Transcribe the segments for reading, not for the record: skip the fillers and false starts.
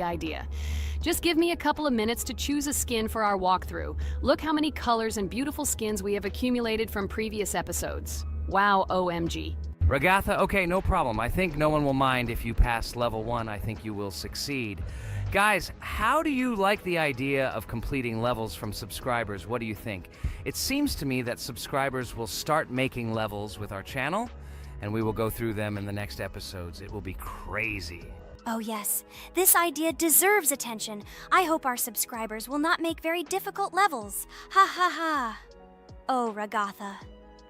idea. Just give me a couple of minutes to choose a skin for our walkthrough. Look how many colors and beautiful skins we have accumulated from previous episodes. Wow, OMG. Ragatha, okay, no problem. I think no one will mind if you pass level 1. I think you will succeed. Guys, how do you like the idea of completing levels from subscribers? What do you think? It seems to me that subscribers will start making levels with our channel, and we will go through them in the next episodes. It will be crazy. Oh yes, this idea deserves attention. I hope our subscribers will not make very difficult levels. Ha ha ha. Oh, Ragatha,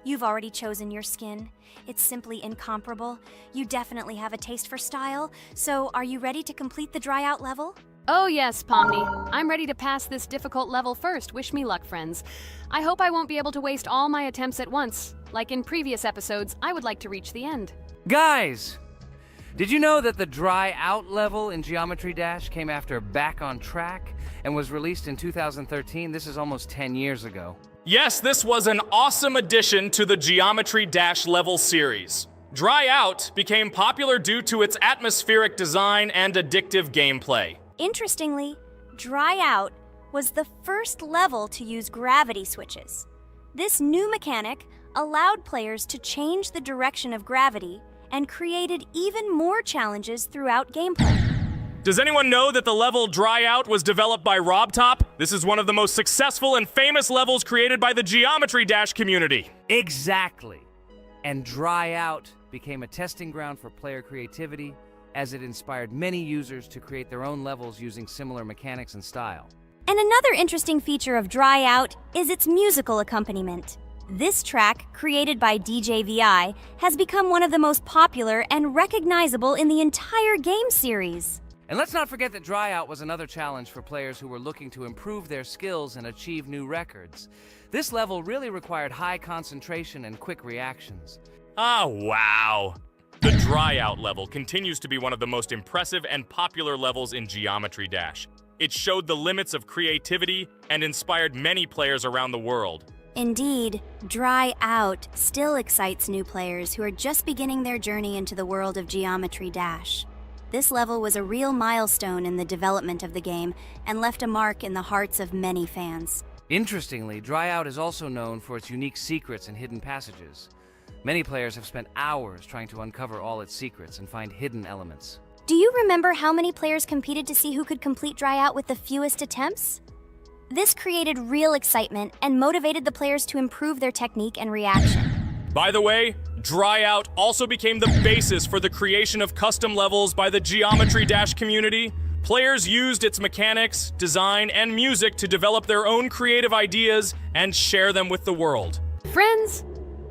you've already chosen your skin. It's simply incomparable. You definitely have a taste for style. So, are you ready to complete the dry out level? Oh yes, Pomni. I'm ready to pass this difficult level first. Wish me luck, friends. I hope I won't be able to waste all my attempts at once. Like in previous episodes, I would like to reach the end. Guys! Did you know that the dry out level in Geometry Dash came after Back on Track and was released in 2013? This is almost 10 years ago. Yes, this was an awesome addition to the Geometry Dash level series. Dry Out became popular due to its atmospheric design and addictive gameplay. Interestingly, Dry Out was the first level to use gravity switches. This new mechanic allowed players to change the direction of gravity and created even more challenges throughout gameplay. Does anyone know that the level Dry Out was developed by RobTop? This is one of the most successful and famous levels created by the Geometry Dash community. Exactly. And Dry Out became a testing ground for player creativity, as it inspired many users to create their own levels using similar mechanics and style. And another interesting feature of Dry Out is its musical accompaniment. This track, created by DJ VI, has become one of the most popular and recognizable in the entire game series. And let's not forget that Dry Out was another challenge for players who were looking to improve their skills and achieve new records. This level really required high concentration and quick reactions. Ah, wow. The Dry Out level continues to be one of the most impressive and popular levels in Geometry Dash. It showed the limits of creativity and inspired many players around the world. Indeed, Dry Out still excites new players who are just beginning their journey into the world of Geometry Dash. This level was a real milestone in the development of the game and left a mark in the hearts of many fans. Interestingly, Dry Out is also known for its unique secrets and hidden passages. Many players have spent hours trying to uncover all its secrets and find hidden elements. Do you remember how many players competed to see who could complete Dry Out with the fewest attempts? This created real excitement and motivated the players to improve their technique and reaction. By the way, Dry Out also became the basis for the creation of custom levels by the Geometry Dash community. Players used its mechanics, design, and music to develop their own creative ideas and share them with the world. Friends,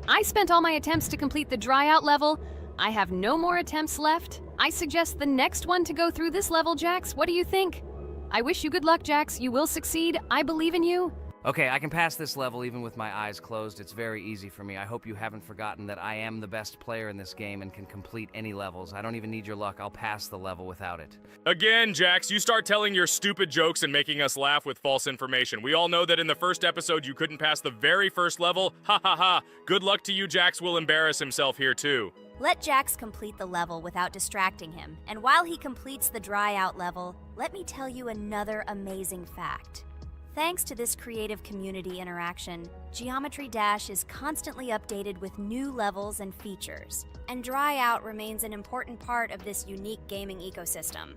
I spent all my attempts to complete the Dry Out level. I have no more attempts left. I suggest the next one to go through this level, Jax. What do you think? I wish you good luck, Jax. You will succeed. I believe in you. Okay, I can pass this level even with my eyes closed. It's very easy for me. I hope you haven't forgotten that I am the best player in this game and can complete any levels. I don't even need your luck. I'll pass the level without it. Again, Jax, you start telling your stupid jokes and making us laugh with false information. We all know that in the first episode you couldn't pass the very first level. Ha ha ha. Good luck to you, Jax will embarrass himself here too. Let Jax complete the level without distracting him. And while he completes the Dry Out level, let me tell you another amazing fact. Thanks to this creative community interaction, Geometry Dash is constantly updated with new levels and features, and Dry Out remains an important part of this unique gaming ecosystem.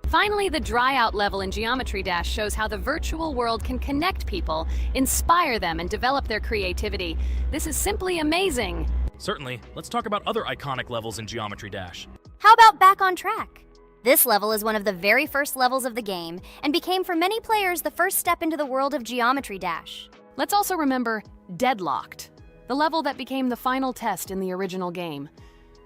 Finally, the Dry Out level in Geometry Dash shows how the virtual world can connect people, inspire them, and develop their creativity. This is simply amazing. Certainly. Let's talk about other iconic levels in Geometry Dash. How about Back on Track? This level is one of the very first levels of the game and became for many players the first step into the world of Geometry Dash. Let's also remember Deadlocked, the level that became the final test in the original game.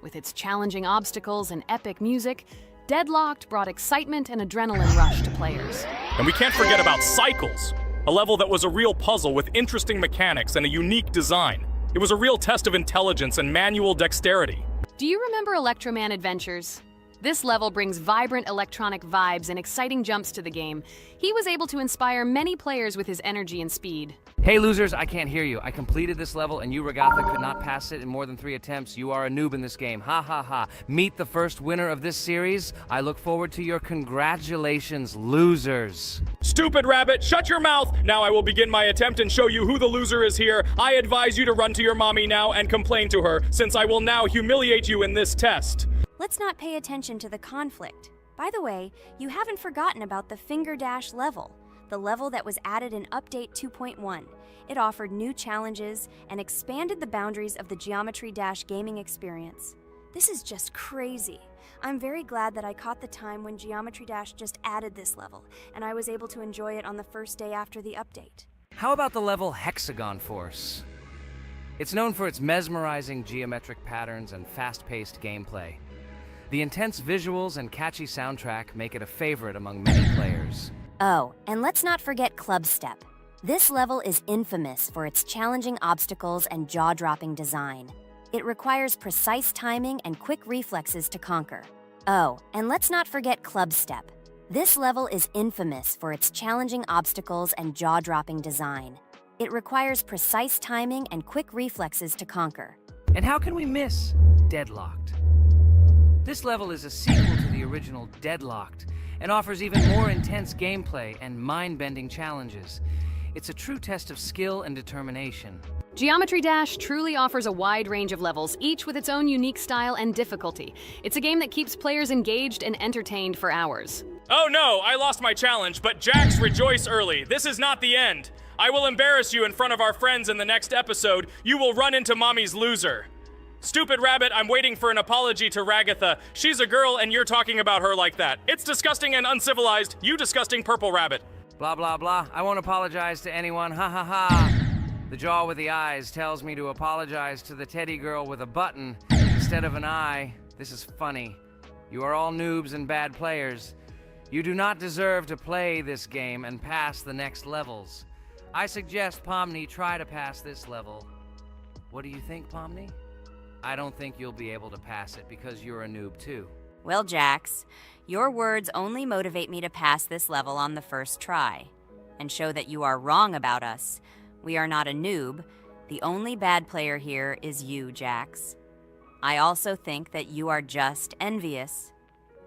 With its challenging obstacles and epic music, Deadlocked brought excitement and adrenaline rush to players. And we can't forget about Cycles, a level that was a real puzzle with interesting mechanics and a unique design. It was a real test of intelligence and manual dexterity. Do you remember Electroman Adventures? This level brings vibrant electronic vibes and exciting jumps to the game. He was able to inspire many players with his energy and speed. Hey losers, I can't hear you. I completed this level and you, Regatha, could not pass it in more than 3 attempts. You are a noob in this game. Ha ha ha. Meet the first winner of this series. I look forward to your congratulations, losers. Stupid rabbit, shut your mouth! Now I will begin my attempt and show you who the loser is here. I advise you to run to your mommy now and complain to her, since I will now humiliate you in this test. Let's not pay attention to the conflict. By the way, you haven't forgotten about the Finger Dash level, the level that was added in Update 2.1. It offered new challenges and expanded the boundaries of the Geometry Dash gaming experience. This is just crazy. I'm very glad that I caught the time when Geometry Dash just added this level, and I was able to enjoy it on the first day after the update. How about the level Hexagon Force? It's known for its mesmerizing geometric patterns and fast-paced gameplay. The intense visuals and catchy soundtrack make it a favorite among many players. Oh, and let's not forget Club Step. This level is infamous for its challenging obstacles and jaw-dropping design. It requires precise timing and quick reflexes to conquer. Oh, and let's not forget Club Step. This level is infamous for its challenging obstacles and jaw-dropping design. It requires precise timing and quick reflexes to conquer. And how can we miss Deadlocked? This level is a sequel to the original Deadlocked and offers even more intense gameplay and mind-bending challenges. It's a true test of skill and determination. Geometry Dash truly offers a wide range of levels, each with its own unique style and difficulty. It's a game that keeps players engaged and entertained for hours. Oh no, I lost my challenge, but Jax, rejoice early. This is not the end. I will embarrass you in front of our friends in the next episode. You will run into mommy's loser. Stupid rabbit, I'm waiting for an apology to Ragatha. She's a girl and you're talking about her like that. It's disgusting and uncivilized, you disgusting purple rabbit. Blah, blah, blah. I won't apologize to anyone. Ha ha ha. The jaw with the eyes tells me to apologize to the teddy girl with a button instead of an eye. This is funny. You are all noobs and bad players. You do not deserve to play this game and pass the next levels. I suggest Pomni try to pass this level. What do you think, Pomni? I don't think you'll be able to pass it because you're a noob too. Well, Jax, your words only motivate me to pass this level on the first try, and show that you are wrong about us. We are not a noob. The only bad player here is you, Jax. I also think that you are just envious,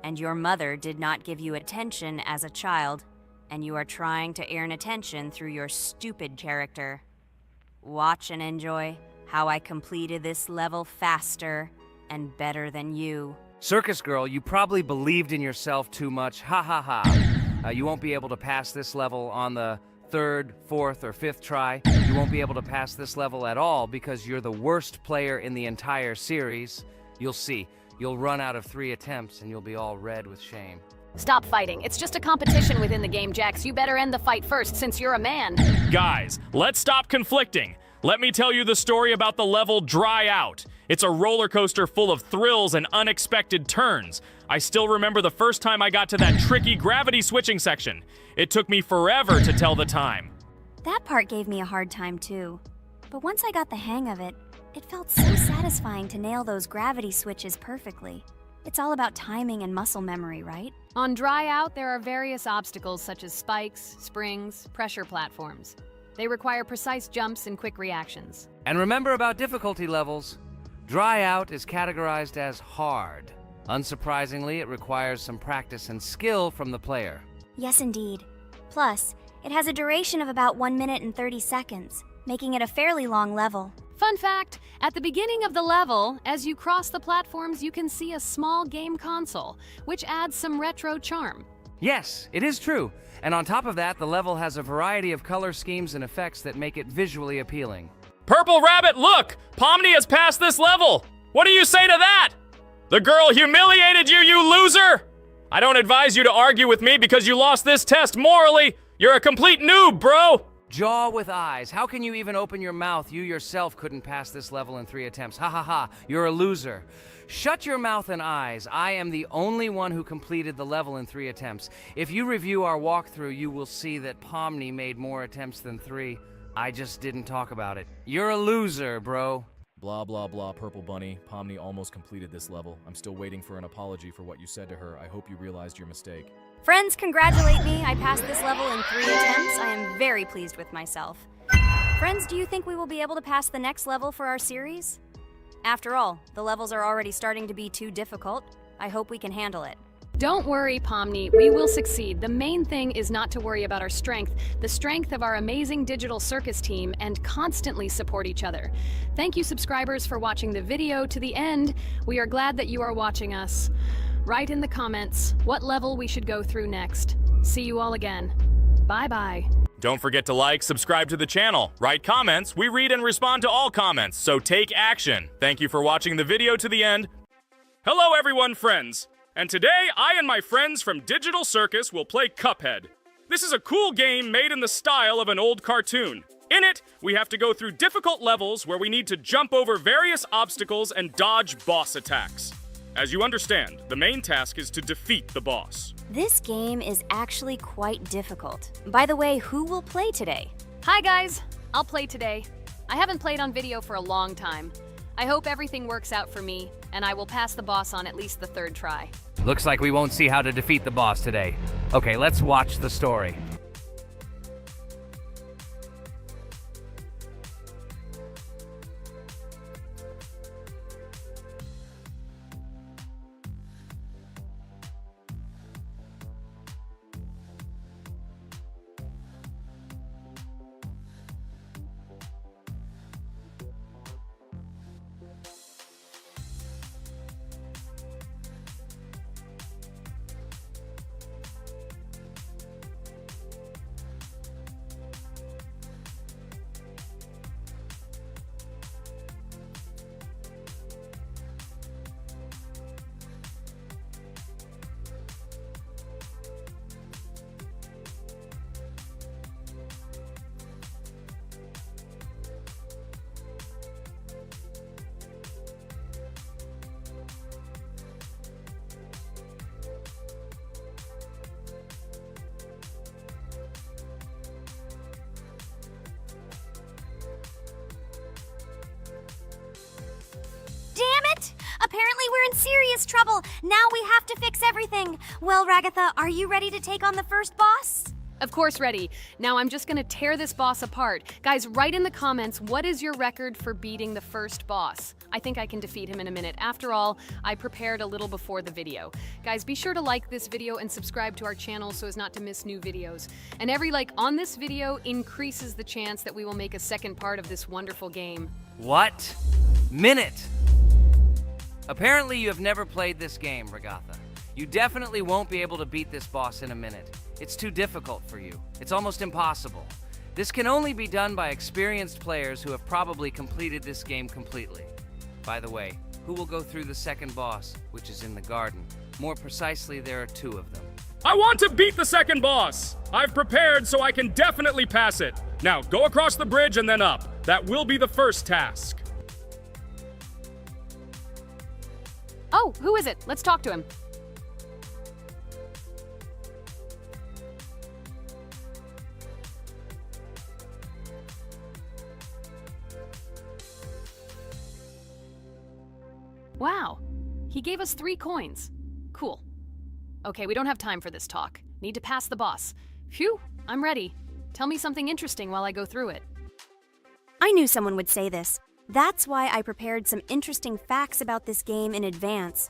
and your mother did not give you attention as a child, and you are trying to earn attention through your stupid character. Watch and enjoy how I completed this level faster and better than you. Circus girl, you probably believed in yourself too much. Ha ha ha. You won't be able to pass this level on the 3rd, 4th, or 5th try. You won't be able to pass this level at all because you're the worst player in the entire series. You'll see. You'll run out of 3 attempts and you'll be all red with shame. Stop fighting. It's just a competition within the game, Jax. You better end the fight first since you're a man. Guys, let's stop conflicting. Let me tell you the story about the level Dry Out. It's a roller coaster full of thrills and unexpected turns. I still remember the first time I got to that tricky gravity switching section. It took me forever to tell the time. That part gave me a hard time too. But once I got the hang of it, it felt so satisfying to nail those gravity switches perfectly. It's all about timing and muscle memory, right? On Dry Out, there are various obstacles such as spikes, springs, pressure platforms. They require precise jumps and quick reactions. And remember about difficulty levels. Dry Out is categorized as hard. Unsurprisingly, it requires some practice and skill from the player. Yes, indeed. Plus, it has a duration of about 1 minute and 30 seconds, making it a fairly long level. Fun fact, at the beginning of the level, as you cross the platforms, you can see a small game console, which adds some retro charm. Yes, it is true. And on top of that, the level has a variety of color schemes and effects that make it visually appealing. Purple Rabbit, look! Pomni has passed this level! What do you say to that? The girl humiliated you, you loser! I don't advise you to argue with me because you lost this test morally. You're a complete noob, bro! Jaw with eyes. How can you even open your mouth? You yourself couldn't pass this level in 3 attempts. Ha ha ha. You're a loser. Shut your mouth and eyes. I am the only one who completed the level in 3 attempts. If you review our walkthrough, you will see that Pomni made more attempts than 3. I just didn't talk about it. You're a loser, bro. Blah blah blah, Purple Bunny. Pomni almost completed this level. I'm still waiting for an apology for what you said to her. I hope you realized your mistake. Friends, congratulate me. I passed this level in 3 attempts. I am very pleased with myself. Friends, do you think we will be able to pass the next level for our series? After all, the levels are already starting to be too difficult. I hope we can handle it. Don't worry, Pomni, we will succeed. The main thing is not to worry about our strength, the strength of our amazing digital circus team, and constantly support each other. Thank you, subscribers, for watching the video to the end. We are glad that you are watching us. Write in the comments what level we should go through next. See you all again. Bye-bye. Don't forget to like, subscribe to the channel, write comments. We read and respond to all comments, so take action. Thank you for watching the video to the end. Hello everyone, friends. And today, I and my friends from Digital Circus will play Cuphead. This is a cool game made in the style of an old cartoon. In it, we have to go through difficult levels where we need to jump over various obstacles and dodge boss attacks. As you understand, the main task is to defeat the boss. This game is actually quite difficult. By the way, who will play today? Hi guys, I'll play today. I haven't played on video for a long time. I hope everything works out for me, and I will pass the boss on at least the 3rd try. Looks like we won't see how to defeat the boss today. Okay, let's watch the story. Apparently we're in serious trouble. Now we have to fix everything. Well, Ragatha, are you ready to take on the first boss? Of course, ready. Now I'm just gonna tear this boss apart. Guys, write in the comments, what is your record for beating the first boss? I think I can defeat him in a minute. After all, I prepared a little before the video. Guys, be sure to like this video and subscribe to our channel so as not to miss new videos. And every like on this video increases the chance that we will make a second part of this wonderful game. What? Minute! Apparently you have never played this game, Ragatha. You definitely won't be able to beat this boss in a minute. It's too difficult for you. It's almost impossible. This can only be done by experienced players who have probably completed this game completely. By the way, who will go through the second boss, which is in the garden? More precisely, there are 2 of them. I want to beat the second boss! I've prepared so I can definitely pass it. Now, go across the bridge and then up. That will be the first task. Oh, who is it? Let's talk to him. Wow, he gave us 3 coins. Cool. Okay, we don't have time for this talk. Need to pass the boss. Phew, I'm ready. Tell me something interesting while I go through it. I knew someone would say this. That's why I prepared some interesting facts about this game in advance.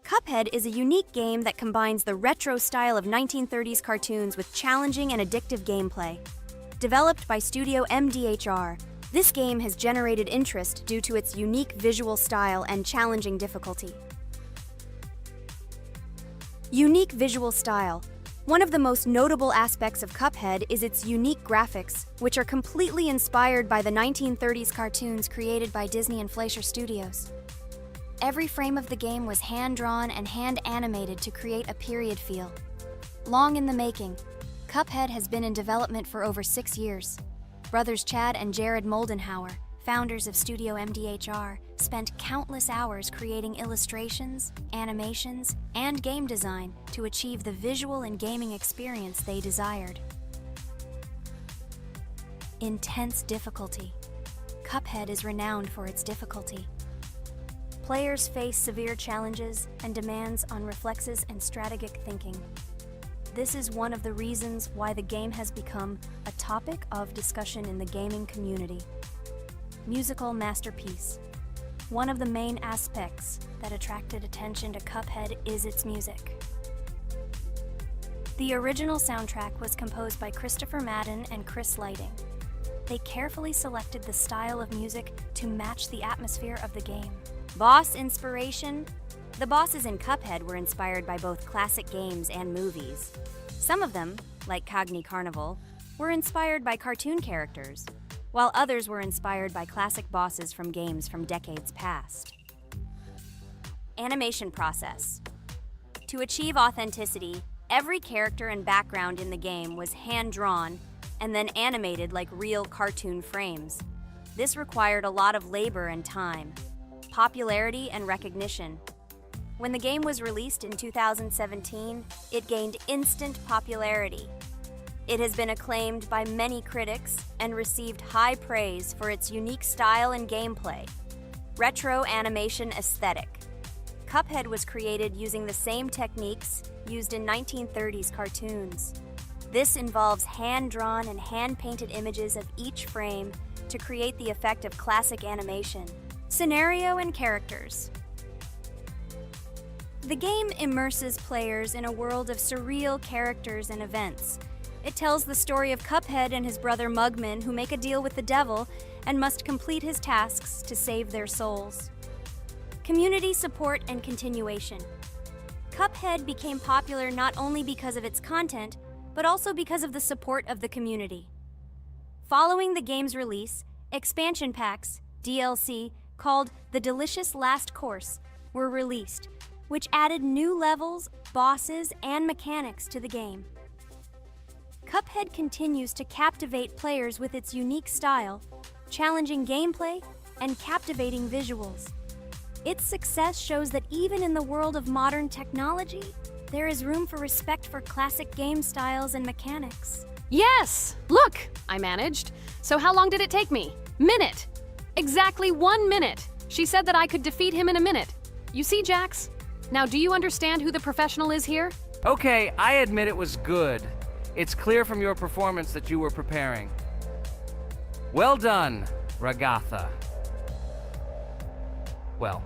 Cuphead is a unique game that combines the retro style of 1930s cartoons with challenging and addictive gameplay. Developed by Studio MDHR, this game has generated interest due to its unique visual style and challenging difficulty. Unique visual style. One of the most notable aspects of Cuphead is its unique graphics, which are completely inspired by the 1930s cartoons created by Disney and Fleischer Studios. Every frame of the game was hand-drawn and hand-animated to create a period feel. Long in the making, Cuphead has been in development for over 6 years. Brothers Chad and Jared Moldenhauer, founders of Studio MDHR, spent countless hours creating illustrations, animations, and game design to achieve the visual and gaming experience they desired. Intense difficulty. Cuphead is renowned for its difficulty. Players face severe challenges and demands on reflexes and strategic thinking. This is one of the reasons why the game has become a topic of discussion in the gaming community. Musical masterpiece. One of the main aspects that attracted attention to Cuphead is its music. The original soundtrack was composed by Christopher Madden and Chris Lighting. They carefully selected the style of music to match the atmosphere of the game. Boss inspiration. The bosses in Cuphead were inspired by both classic games and movies. Some of them, like Cogni Carnival, were inspired by cartoon characters, while others were inspired by classic bosses from games from decades past. Animation process. To achieve authenticity, every character and background in the game was hand-drawn and then animated like real cartoon frames. This required a lot of labor and time. Popularity and recognition. When the game was released in 2017, it gained instant popularity. It has been acclaimed by many critics and received high praise for its unique style and gameplay. Retro animation aesthetic. Cuphead was created using the same techniques used in 1930s cartoons. This involves hand-drawn and hand-painted images of each frame to create the effect of classic animation. Scenario and characters. The game immerses players in a world of surreal characters and events. It tells the story of Cuphead and his brother Mugman, who make a deal with the devil and must complete his tasks to save their souls. Community support and continuation. Cuphead became popular not only because of its content, but also because of the support of the community. Following the game's release, expansion packs, DLC, called The Delicious Last Course, were released, which added new levels, bosses, and mechanics to the game. Cuphead continues to captivate players with its unique style, challenging gameplay, and captivating visuals. Its success shows that even in the world of modern technology, there is room for respect for classic game styles and mechanics. Yes! Look! I managed. So how long did it take me? Minute! Exactly 1 minute! She said that I could defeat him in a minute. You see, Jax? Now, do you understand who the professional is here? Okay, I admit it was good. It's clear from your performance that you were preparing. Well done, Ragatha. Well,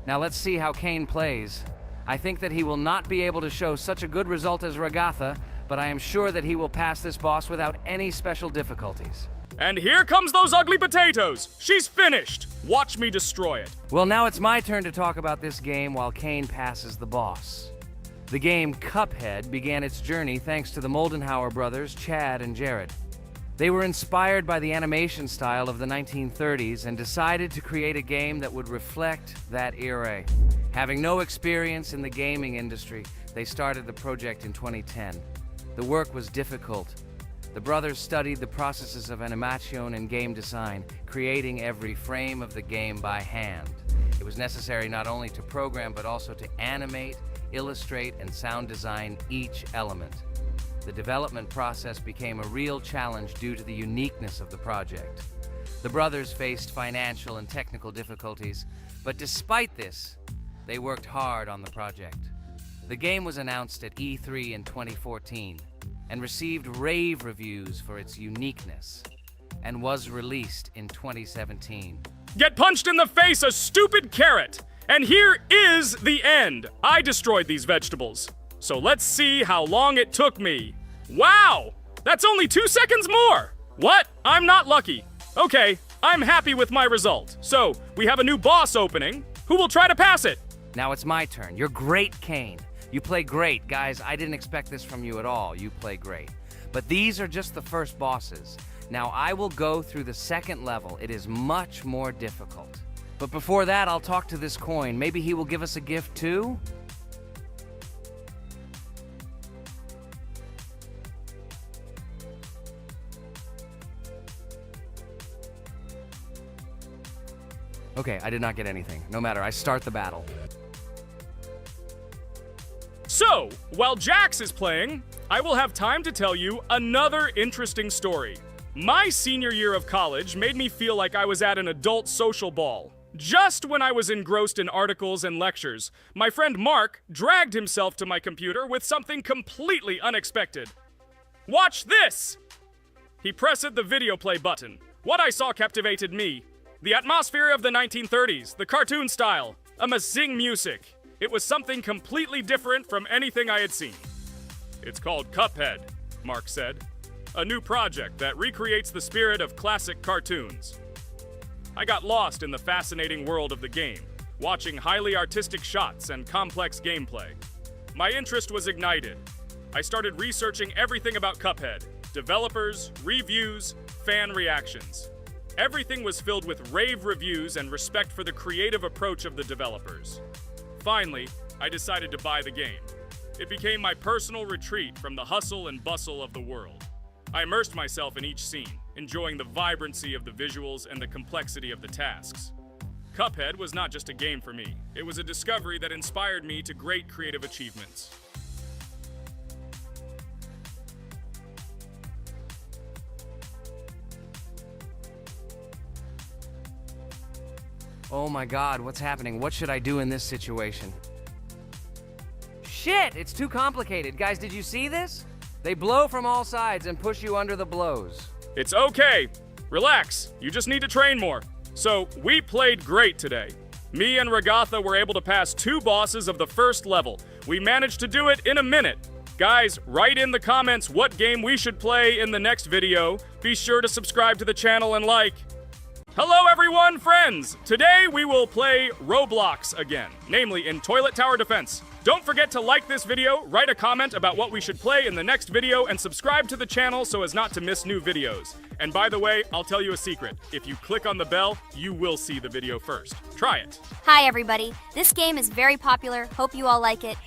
now let's see how Kane plays. I think that he will not be able to show such a good result as Ragatha, but I am sure that he will pass this boss without any special difficulties. And here comes those ugly potatoes! She's finished! Watch me destroy it. Well, now it's my turn to talk about this game while Kane passes the boss. The game Cuphead began its journey thanks to the Moldenhauer brothers, Chad and Jared. They were inspired by the animation style of the 1930s and decided to create a game that would reflect that era. Having no experience in the gaming industry, they started the project in 2010. The work was difficult. The brothers studied the processes of animation and game design, creating every frame of the game by hand. It was necessary not only to program, but also to animate, illustrate, and sound design each element. The development process became a real challenge due to the uniqueness of the project. The brothers faced financial and technical difficulties, but despite this, they worked hard on the project. The game was announced at E3 in 2014 and received rave reviews for its uniqueness, and was released in 2017. Get punched in the face, a stupid carrot! And here is the end. I destroyed these vegetables. So let's see how long it took me. Wow! That's only 2 seconds more! What? I'm not lucky. Okay, I'm happy with my result. So, we have a new boss opening. Who will try to pass it? Now it's my turn. You're great, Kane. You play great. Guys, I didn't expect this from you at all. You play great. But these are just the first bosses. Now I will go through the second level. It is much more difficult. But before that, I'll talk to this coin. Maybe he will give us a gift too? Okay, I did not get anything. No matter, I start the battle. So, while Jax is playing, I will have time to tell you another interesting story. My senior year of college made me feel like I was at an adult social ball. Just when I was engrossed in articles and lectures, my friend Mark dragged himself to my computer with something completely unexpected. Watch this! He pressed the video play button. What I saw captivated me. The atmosphere of the 1930s, the cartoon style, amazing music. It was something completely different from anything I had seen. It's called Cuphead, Mark said. A new project that recreates the spirit of classic cartoons. I got lost in the fascinating world of the game, watching highly artistic shots and complex gameplay. My interest was ignited. I started researching everything about Cuphead, developers, reviews, fan reactions. Everything was filled with rave reviews and respect for the creative approach of the developers. Finally, I decided to buy the game. It became my personal retreat from the hustle and bustle of the world. I immersed myself in each scene, enjoying the vibrancy of the visuals and the complexity of the tasks. Cuphead was not just a game for me. It was a discovery that inspired me to great creative achievements. Oh my god, what's happening? What should I do in this situation? Shit, it's too complicated. Guys, did you see this? They blow from all sides and push you under the blows. It's okay. Relax. You just need to train more. So, we played great today. Me and Ragatha were able to pass 2 bosses of the first level. We managed to do it in a minute. Guys, write in the comments what game we should play in the next video. Be sure to subscribe to the channel and like. Hello everyone, friends! Today we will play Roblox again, namely in Toilet Tower Defense. Don't forget to like this video, write a comment about what we should play in the next video, and subscribe to the channel so as not to miss new videos. And by the way, I'll tell you a secret. If you click on the bell, you will see the video first. Try it. Hi everybody, this game is very popular, hope you all like it.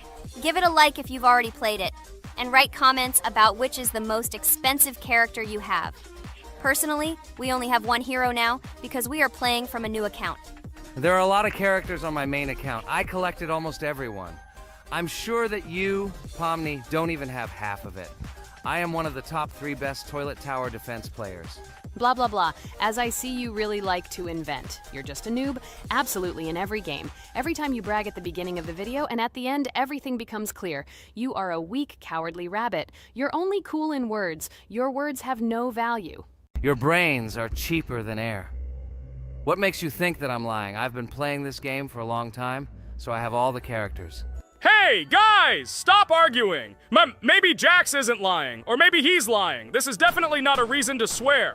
Give it a like if you've already played it, and write comments about which is the most expensive character you have. Personally, we only have one hero now because we are playing from a new account. There are a lot of characters on my main account. I collected almost everyone. I'm sure that you, Pomni, don't even have half of it. I am one of the top 3 best Toilet Tower Defense players. Blah, blah, blah. As I see you really like to invent. You're just a noob, absolutely in every game. Every time you brag at the beginning of the video, and at the end, everything becomes clear. You are a weak, cowardly rabbit. You're only cool in words. Your words have no value. Your brains are cheaper than air. What makes you think that I'm lying? I've been playing this game for a long time, so I have all the characters. Hey, guys! Stop arguing! Maybe Jax isn't lying, or maybe he's lying. This is definitely not a reason to swear.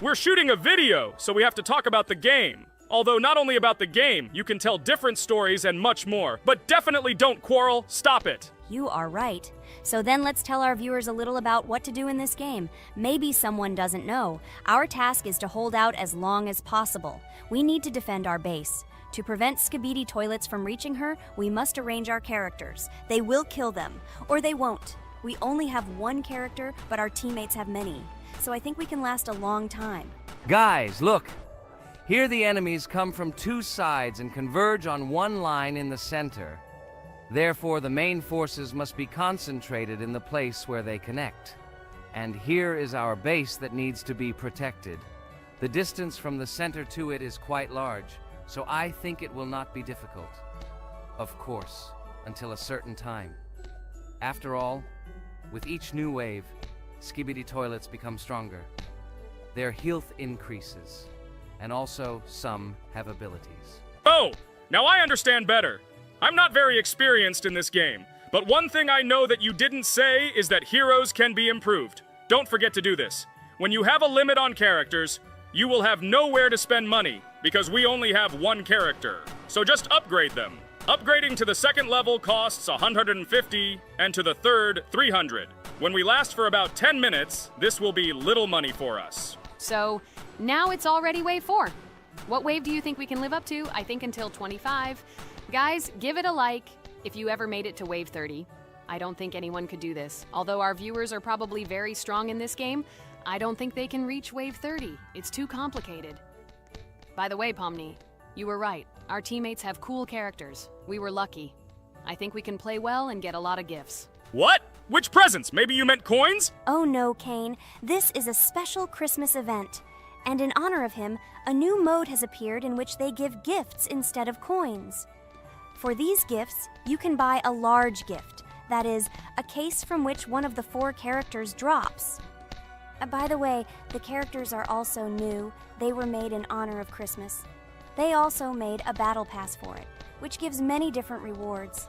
We're shooting a video, so we have to talk about the game. Although not only about the game, you can tell different stories and much more. But definitely don't quarrel. Stop it. You are right. So then let's tell our viewers a little about what to do in this game. Maybe someone doesn't know. Our task is to hold out as long as possible. We need to defend our base. To prevent Skibidi Toilets from reaching her, we must arrange our characters. They will kill them, or they won't. We only have one character, but our teammates have many. So I think we can last a long time. Guys, look! Here the enemies come from 2 sides and converge on one line in the center. Therefore, the main forces must be concentrated in the place where they connect. And here is our base that needs to be protected. The distance from the center to it is quite large, so I think it will not be difficult. Of course, until a certain time. After all, with each new wave, Skibidi Toilets become stronger. Their health increases, and also some have abilities. Oh, now I understand better. I'm not very experienced in this game, but one thing I know that you didn't say is that heroes can be improved. Don't forget to do this. When you have a limit on characters, you will have nowhere to spend money, because we only have one character. So just upgrade them. Upgrading to the 2nd level costs 150, and to the 3rd, 300. When we last for about 10 minutes, this will be little money for us. So, now it's already wave 4. What wave do you think we can live up to? I think until 25. Guys, give it a like if you ever made it to wave 30. I don't think anyone could do this. Although our viewers are probably very strong in this game, I don't think they can reach wave 30. It's too complicated. By the way, Pomni, you were right. Our teammates have cool characters. We were lucky. I think we can play well and get a lot of gifts. What? Which presents? Maybe you meant coins? Oh no, Kane. This is a special Christmas event. And in honor of him, a new mode has appeared in which they give gifts instead of coins. For these gifts, you can buy a large gift, that is, a case from which one of the 4 characters drops. By the way, the characters are also new. They were made in honor of Christmas. They also made a battle pass for it, which gives many different rewards.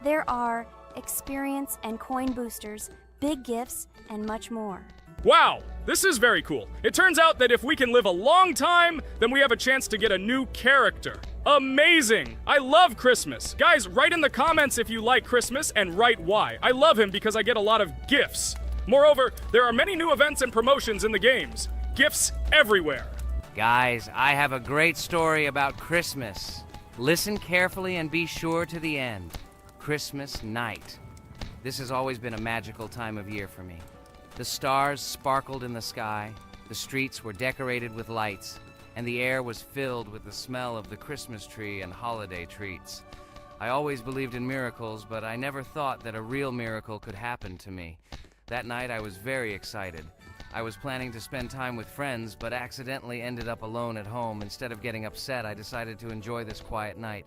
There are experience and coin boosters, big gifts, and much more. Wow, this is very cool. It turns out that if we can live a long time, then we have a chance to get a new character. Amazing! I love Christmas. Guys, write in the comments if you like Christmas and write why. I love him because I get a lot of gifts. Moreover, there are many new events and promotions in the games. Gifts everywhere. Guys, I have a great story about Christmas. Listen carefully and be sure to the end. Christmas night. This has always been a magical time of year for me. The stars sparkled in the sky, the streets were decorated with lights, and the air was filled with the smell of the Christmas tree and holiday treats. I always believed in miracles, but I never thought that a real miracle could happen to me. That night I was very excited. I was planning to spend time with friends, but accidentally ended up alone at home. Instead of getting upset, I decided to enjoy this quiet night.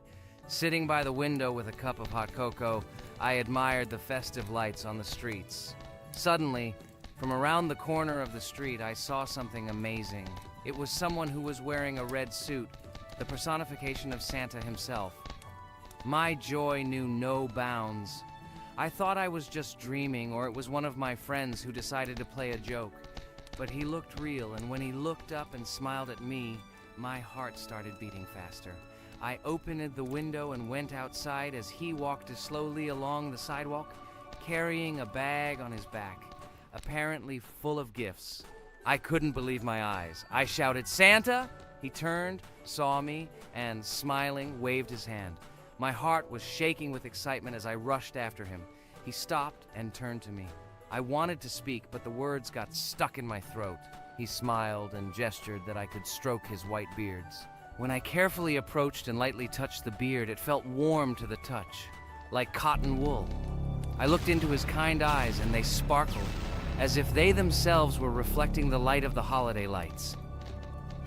Sitting by the window with a cup of hot cocoa, I admired the festive lights on the streets. Suddenly, from around the corner of the street, I saw something amazing. It was someone who was wearing a red suit, the personification of Santa himself. My joy knew no bounds. I thought I was just dreaming, or it was one of my friends who decided to play a joke. But he looked real, and when he looked up and smiled at me, my heart started beating faster. I opened the window and went outside as he walked slowly along the sidewalk, carrying a bag on his back, apparently full of gifts. I couldn't believe my eyes. I shouted, "Santa!" He turned, saw me, and smiling, waved his hand. My heart was shaking with excitement as I rushed after him. He stopped and turned to me. I wanted to speak, but the words got stuck in my throat. He smiled and gestured that I could stroke his white beards. When I carefully approached and lightly touched the beard, it felt warm to the touch, like cotton wool. I looked into his kind eyes, and they sparkled, as if they themselves were reflecting the light of the holiday lights.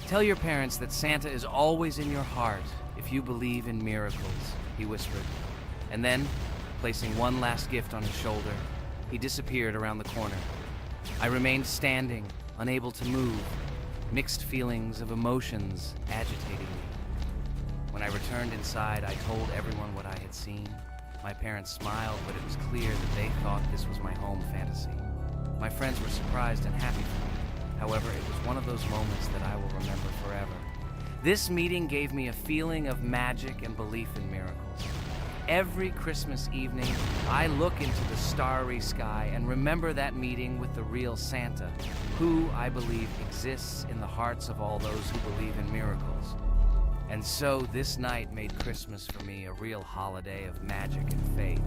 Tell your parents that Santa is always in your heart if you believe in miracles, he whispered. And then, placing one last gift on his shoulder, he disappeared around the corner. I remained standing, unable to move, mixed feelings of emotions agitating me. When I returned inside, I told everyone what I had seen. My parents smiled, but it was clear that they thought this was my home fantasy. My friends were surprised and happy for me. However, it was one of those moments that I will remember forever. This meeting gave me a feeling of magic and belief in miracles. Every Christmas evening, I look into the starry sky and remember that meeting with the real Santa, who, I believe, exists in the hearts of all those who believe in miracles. And so this night made Christmas for me a real holiday of magic and faith,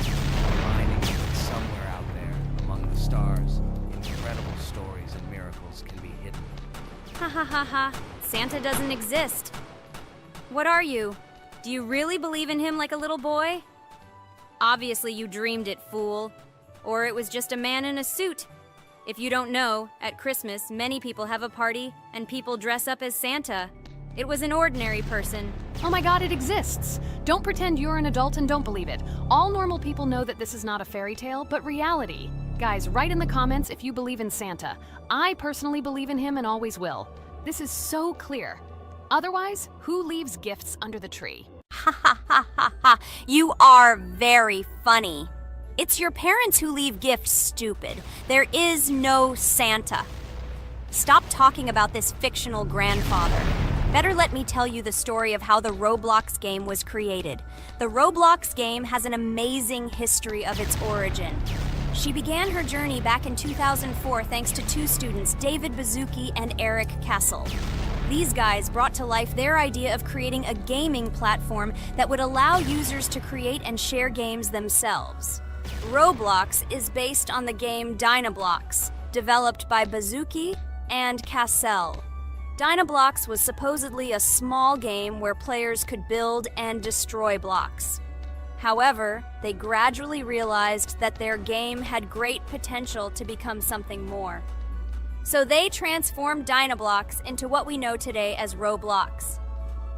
reminding me that somewhere out there, among the stars, incredible stories and miracles can be hidden. Ha ha ha ha. Santa doesn't exist. What are you? Do you really believe in him like a little boy? Obviously you dreamed it, fool. Or it was just a man in a suit. If you don't know, at Christmas, many people have a party and people dress up as Santa. It was an ordinary person. Oh my god, it exists! Don't pretend you're an adult and don't believe it. All normal people know that this is not a fairy tale, but reality. Guys, write in the comments if you believe in Santa. I personally believe in him and always will. This is so clear. Otherwise, who leaves gifts under the tree? Ha ha ha ha ha. You are very funny. It's your parents who leave gifts, stupid. There is no Santa. Stop talking about this fictional grandfather. Better let me tell you the story of how the Roblox game was created. The Roblox game has an amazing history of its origin. She began her journey back in 2004 thanks to 2 students, David Bazuki and Eric Castle. These guys brought to life their idea of creating a gaming platform that would allow users to create and share games themselves. Roblox is based on the game Dynablox, developed by Bazuki and Castle. Dynablox was supposedly a small game where players could build and destroy blocks. However, they gradually realized that their game had great potential to become something more. So they transformed Dinoblocks into what we know today as Roblox.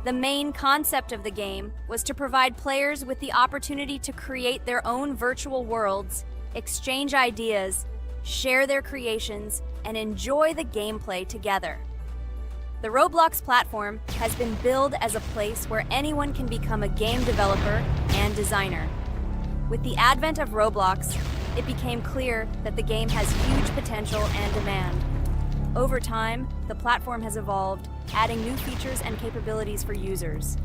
The main concept of the game was to provide players with the opportunity to create their own virtual worlds, exchange ideas, share their creations, and enjoy the gameplay together. The Roblox platform has been billed as a place where anyone can become a game developer and designer. With the advent of Roblox, it became clear that the game has huge potential and demand. Over time, the platform has evolved, adding new features and capabilities for users.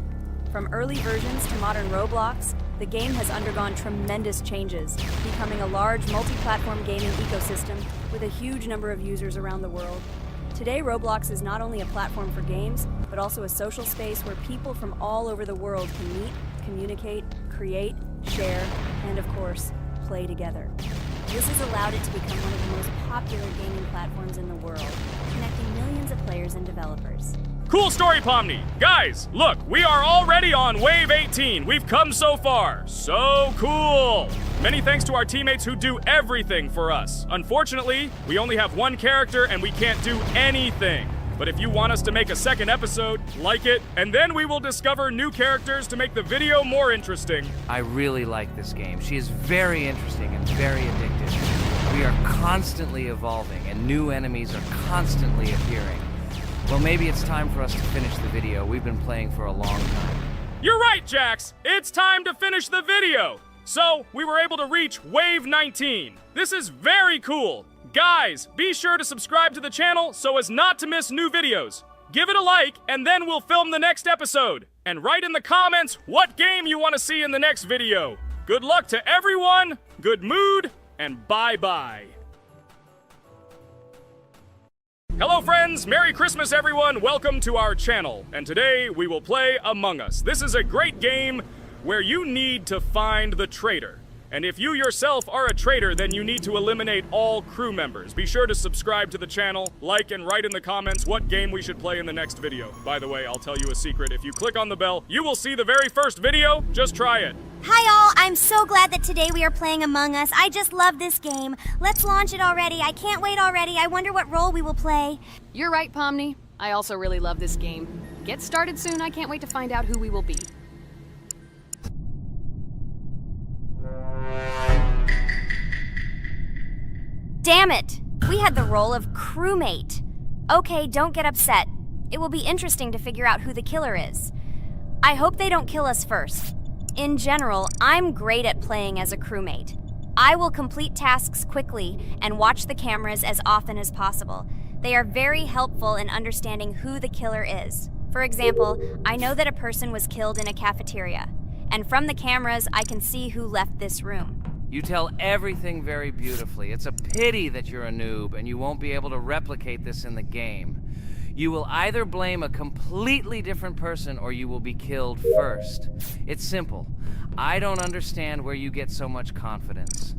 From early versions to modern Roblox, the game has undergone tremendous changes, becoming a large multi-platform gaming ecosystem with a huge number of users around the world. Today, Roblox is not only a platform for games, but also a social space where people from all over the world can meet, communicate, create, share, and of course, play together. This has allowed it to become one of the most popular gaming platforms in the world, connecting millions of players and developers. Cool story, Pomni. Guys, look, we are already on Wave 18. We've come so far. So cool. Many thanks to our teammates who do everything for us. Unfortunately, we only have one character and we can't do anything. But if you want us to make a second episode, like it, and then we will discover new characters to make the video more interesting. I really like this game. She is very interesting and very addictive. We are constantly evolving and new enemies are constantly appearing. Well, maybe it's time for us to finish the video. We've been playing for a long time. You're right, Jax. It's time to finish the video. So, we were able to reach Wave 19. This is very cool. Guys, be sure to subscribe to the channel so as not to miss new videos. Give it a like, and then we'll film the next episode. And write in the comments what game you want to see in the next video. Good luck to everyone, good mood, and bye-bye. Hello friends, Merry Christmas everyone, welcome to our channel. And today we will play Among Us. This is a great game where you need to find the traitor. And if you yourself are a traitor, then you need to eliminate all crew members. Be sure to subscribe to the channel, like and write in the comments what game we should play in the next video. By the way, I'll tell you a secret. If you click on the bell, you will see the very first video. Just try it. Hi all, I'm so glad that today we are playing Among Us. I just love this game. Let's launch it already. I can't wait already. I wonder what role we will play. You're right, Pomni. I also really love this game. Get started soon. I can't wait to find out who we will be. Damn it! We had the role of crewmate. Okay, don't get upset. It will be interesting to figure out who the killer is. I hope they don't kill us first. In general, I'm great at playing as a crewmate. I will complete tasks quickly and watch the cameras as often as possible. They are very helpful in understanding who the killer is. For example, I know that a person was killed in a cafeteria, and from the cameras I can see who left this room. You tell everything very beautifully. It's a pity that you're a noob and you won't be able to replicate this in the game. You will either blame a completely different person or you will be killed first. It's simple. I don't understand where you get so much confidence.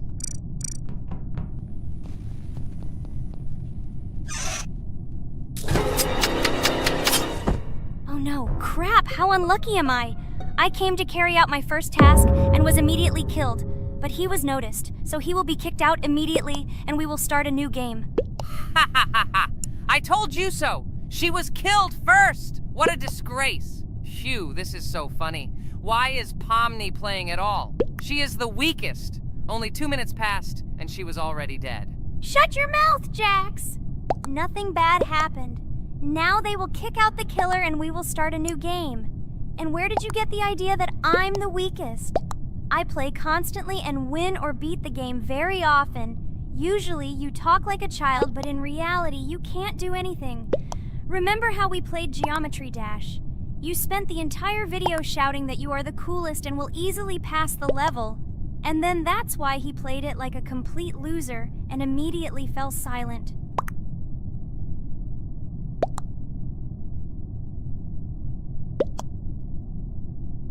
Oh no, crap, how unlucky am I? I came to carry out my first task and was immediately killed. But he was noticed, so he will be kicked out immediately, and we will start a new game. Ha ha ha ha! I told you so! She was killed first! What a disgrace! Phew, this is so funny. Why is Pomni playing at all? She is the weakest. Only 2 minutes passed, and she was already dead. Shut your mouth, Jax! Nothing bad happened. Now they will kick out the killer and we will start a new game. And where did you get the idea that I'm the weakest? I play constantly and win or beat the game very often. Usually, you talk like a child, but in reality, you can't do anything. Remember how we played Geometry Dash? You spent the entire video shouting that you are the coolest and will easily pass the level. And then that's why he played it like a complete loser and immediately fell silent.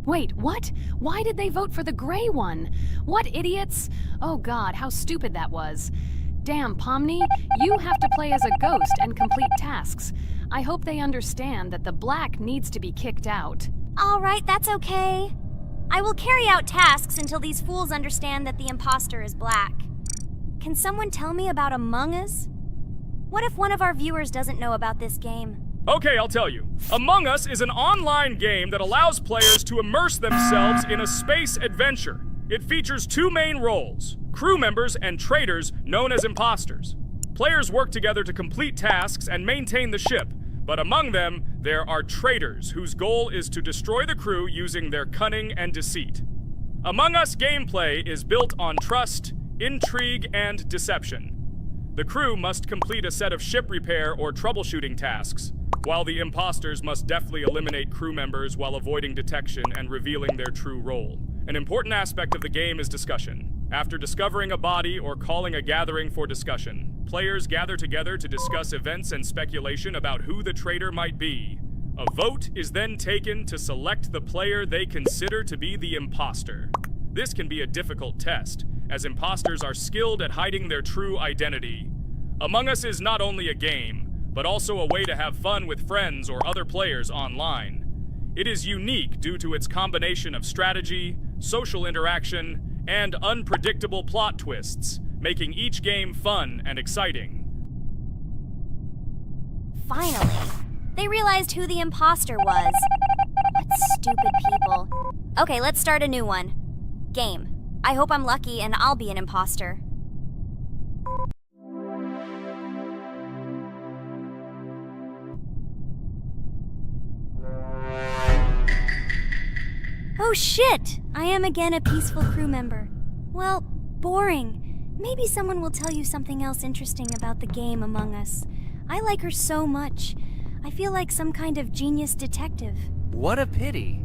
Wait, what? Why did they vote for the gray one? What idiots? Oh god, how stupid that was. Damn, Pomni, you have to play as a ghost and complete tasks. I hope they understand that the black needs to be kicked out. All right, that's okay. I will carry out tasks until these fools understand that the imposter is black. Can someone tell me about Among Us? What if one of our viewers doesn't know about this game? Okay, I'll tell you. Among Us is an online game that allows players to immerse themselves in a space adventure. It features two main roles, crew members and traitors known as imposters. Players work together to complete tasks and maintain the ship, but among them, there are traitors whose goal is to destroy the crew using their cunning and deceit. Among Us gameplay is built on trust, intrigue, and deception. The crew must complete a set of ship repair or troubleshooting tasks, while the imposters must deftly eliminate crew members while avoiding detection and revealing their true role. An important aspect of the game is discussion. After discovering a body or calling a gathering for discussion, players gather together to discuss events and speculation about who the traitor might be. A vote is then taken to select the player they consider to be the imposter. This can be a difficult test, as imposters are skilled at hiding their true identity. Among Us is not only a game, but also a way to have fun with friends or other players online. It is unique due to its combination of strategy, social interaction, and unpredictable plot twists, making each game fun and exciting. Finally, they realized who the imposter was. What stupid people. Okay, let's start a new one. Game. I hope I'm lucky and I'll be an imposter. Oh shit! I am again a peaceful crew member. Well, boring. Maybe someone will tell you something else interesting about the game Among Us. I like her so much. I feel like some kind of genius detective. What a pity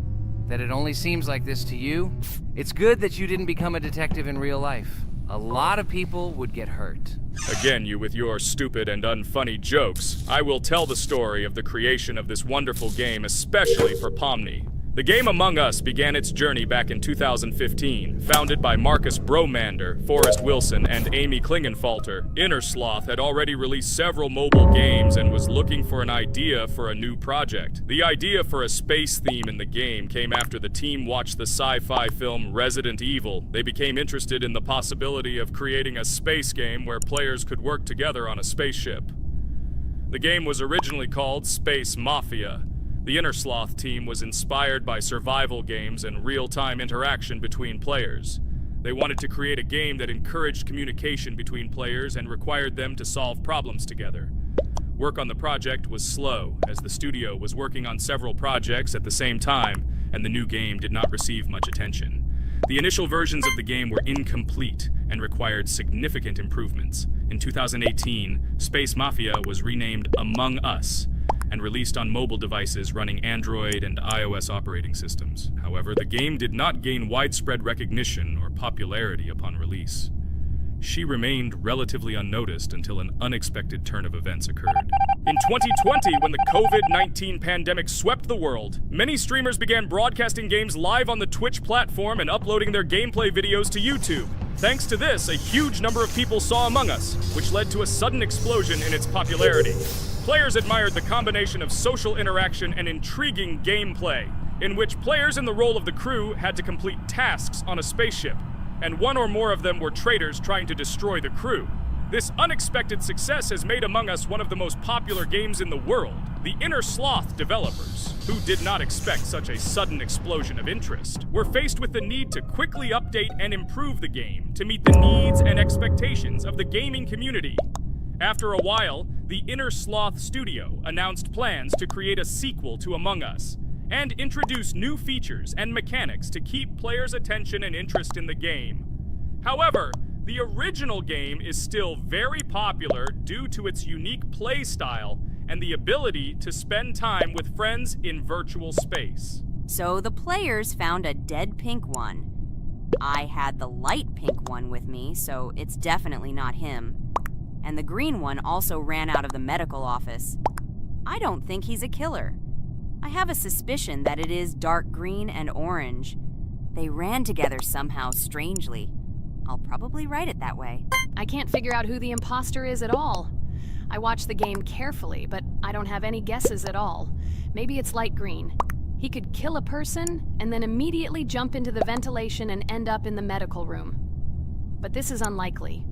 that it only seems like this to you. It's good that you didn't become a detective in real life. A lot of people would get hurt. Again, you with your stupid and unfunny jokes. I will tell the story of the creation of this wonderful game, especially for Pomni. The game Among Us began its journey back in 2015. Founded by Marcus Bromander, Forrest Wilson, and Amy Klingenfalter, Innersloth had already released several mobile games and was looking for an idea for a new project. The idea for a space theme in the game came after the team watched the sci-fi film Resident Evil. They became interested in the possibility of creating a space game where players could work together on a spaceship. The game was originally called Space Mafia. The Innersloth team was inspired by survival games and real-time interaction between players. They wanted to create a game that encouraged communication between players and required them to solve problems together. Work on the project was slow, as the studio was working on several projects at the same time, and the new game did not receive much attention. The initial versions of the game were incomplete and required significant improvements. In 2018, Space Mafia was renamed Among Us, and released on mobile devices running Android and iOS operating systems. However, the game did not gain widespread recognition or popularity upon release. She remained relatively unnoticed until an unexpected turn of events occurred. In 2020, when the COVID-19 pandemic swept the world, many streamers began broadcasting games live on the Twitch platform and uploading their gameplay videos to YouTube. Thanks to this, a huge number of people saw Among Us, which led to a sudden explosion in its popularity. Players admired the combination of social interaction and intriguing gameplay, in which players in the role of the crew had to complete tasks on a spaceship, and one or more of them were traitors trying to destroy the crew. This unexpected success has made Among Us one of the most popular games in the world. The Innersloth developers, who did not expect such a sudden explosion of interest, were faced with the need to quickly update and improve the game to meet the needs and expectations of the gaming community. After a while, the Innersloth studio announced plans to create a sequel to Among Us and introduce new features and mechanics to keep players' attention and interest in the game. However, the original game is still very popular due to its unique play style and the ability to spend time with friends in virtual space. So the players found a dead pink one. I had the light pink one with me, so it's definitely not him. And the green one also ran out of the medical office. I don't think he's a killer. I have a suspicion that it is dark green and orange. They ran together somehow strangely. I'll probably write it that way. I can't figure out who the imposter is at all. I watched the game carefully, but I don't have any guesses at all. Maybe it's light green. He could kill a person and then immediately jump into the ventilation and end up in the medical room. But this is unlikely.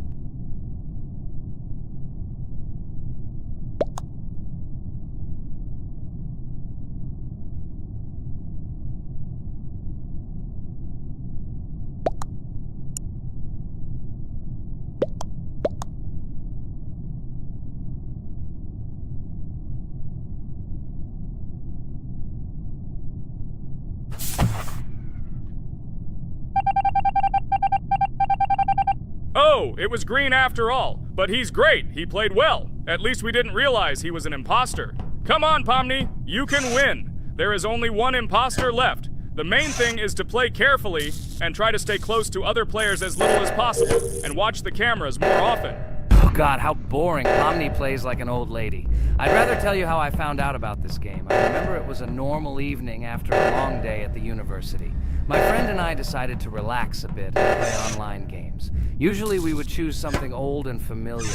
Oh, it was Green after all. But he's great. He played well. At least we didn't realize he was an imposter. Come on, Pomni. You can win. There is only one imposter left. The main thing is to play carefully and try to stay close to other players as little as possible and watch the cameras more often. Oh God, how boring. Pomni plays like an old lady. I'd rather tell you how I found out about this game. I remember it was a normal evening after a long day at the university. My friend and I decided to relax a bit and play online games. Usually we would choose something old and familiar,